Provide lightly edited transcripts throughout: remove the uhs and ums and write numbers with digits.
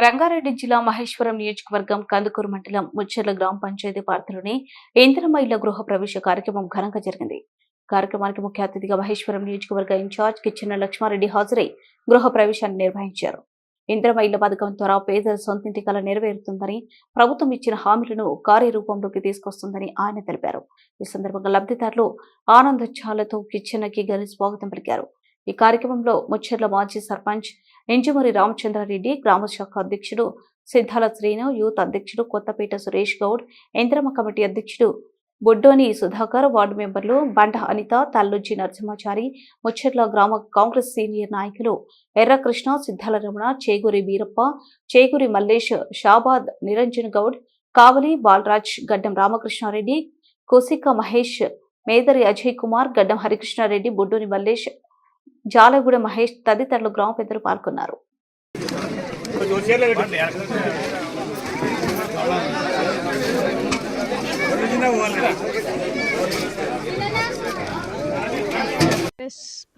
రంగారెడ్డి జిల్లా మహేశ్వరం నియోజకవర్గం కందుకూరు మండలం ముచ్చెర్ల గ్రామ పంచాయతీ పార్కులోని ఇందిరమ్మ ఇళ్ల గృహ ప్రవేశ కార్యక్రమం ఘనంగా జరిగింది. కార్యక్రమానికి ముఖ్య అతిథిగా మహేశ్వరం నియోజకవర్గ ఇన్ఛార్జ్ కిచ్చెన లక్ష్మారెడ్డి హాజరై గృహ ప్రవేశాన్ని నిర్వహించారు. ఇందిరమ్మ ఇళ్ల పథకం ద్వారా పేదల సొంతింటి కల నెరవేరుతుందని, ప్రభుత్వం ఇచ్చిన హామీలను కార్యరూపంలోకి తీసుకొస్తుందని ఆయన తెలిపారు. ఈ సందర్భంగా లబ్ధిదారులు ఆనందోత్సాహాలతో కిచ్చెనకి ఘన స్వాగతం పలికారు. ఈ కార్యక్రమంలో ముచ్చెర్ల మాజీ సర్పంచ్ ఇంజమూరి రామచంద్రారెడ్డి, గ్రామ శాఖ అధ్యక్షుడు సిద్ధాల శ్రీను, యూత్ అధ్యక్షుడు కొత్తపేట సురేష్ గౌడ్, ఇందిరమ్మ కమిటీ అధ్యక్షుడు బొడ్డోని సుధాకర్, వార్డు మెంబర్లు బండ అనిత, తల్లుజ్జి నరసింహాచారి, ముచ్చెర్ల గ్రామ కాంగ్రెస్ సీనియర్ నాయకులు ఎర్రకృష్ణ, సిద్ధాల రమణ, చేగూరి వీరప్ప, చేగూరి మల్లేష్, షాబాద్ నిరంజన్ గౌడ్, కావలి బాలరాజ్, గడ్డం రామకృష్ణారెడ్డి, కోసిక మహేష్, మేదరి అజయ్ కుమార్, గడ్డం హరికృష్ణారెడ్డి, బొడ్డోని మల్లేష్, జాలగూడ మహేష్ తదితరులు గ్రామ పెద్దలు పాల్గొన్నారు.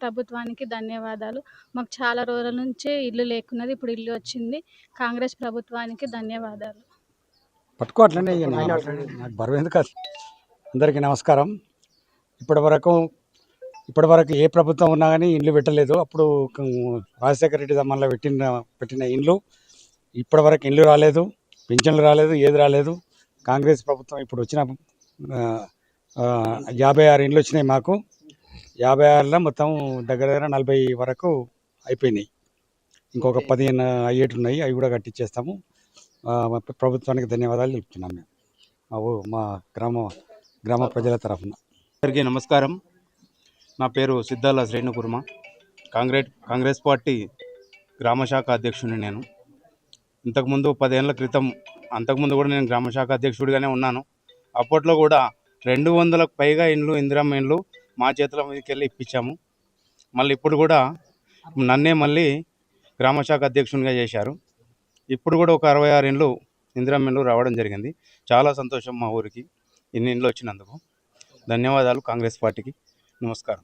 ప్రభుత్వానికి ధన్యవాదాలు. మాకు చాలా రోజుల నుంచి ఇల్లు లేకున్నది, ఇప్పుడు ఇల్లు వచ్చింది. కాంగ్రెస్ ప్రభుత్వానికి ధన్యవాదాలు. పట్టుకోవట్లనే నాకు బరువు ఎందుకు. అందరికీ నమస్కారం. ఇప్పటి వరకు ఏ ప్రభుత్వం ఉన్నా కానీ ఇండ్లు పెట్టలేదు. అప్పుడు రాజశేఖర రెడ్డి జమాన్లో పెట్టిన ఇండ్లు ఇప్పటి వరకు ఇండ్లు రాలేదు, పింఛన్లు రాలేదు, ఏది రాలేదు. కాంగ్రెస్ ప్రభుత్వం ఇప్పుడు వచ్చిన 56 ఇండ్లు వచ్చినాయి మాకు. 56లో మొత్తం దగ్గర 40 వరకు అయిపోయినాయి. ఇంకొక 15 అయ్యేటున్నాయి, అవి కూడా కట్టించేస్తాము. ప్రభుత్వానికి ధన్యవాదాలు తెలుపుతున్నాం మేము మా గ్రామ ప్రజల తరఫున. అందరికీ నమస్కారం. నా పేరు సిద్ధాల శ్రీను కుర్మ. కాంగ్రెస్ పార్టీ గ్రామశాఖ అధ్యక్షుడిని నేను. ఇంతకుముందు 10 ఏళ్ల క్రితం అంతకుముందు కూడా నేను గ్రామశాఖ అధ్యక్షుడిగానే ఉన్నాను. అప్పట్లో కూడా 200లకు పైగా ఇండ్లు, ఇందిరమ్మ ఇండ్లు మా చేతుల మీదకి వెళ్ళి ఇప్పించాము. మళ్ళీ ఇప్పుడు కూడా నన్నే మళ్ళీ గ్రామశాఖ అధ్యక్షునిగా చేశారు. ఇప్పుడు కూడా ఒక 66 ఇండ్లు ఇందిరమ్మ ఇండ్లు రావడం జరిగింది. చాలా సంతోషం మా ఊరికి ఇన్ని ఇండ్లు వచ్చినందుకు. ధన్యవాదాలు కాంగ్రెస్ పార్టీకి. నమస్కారం.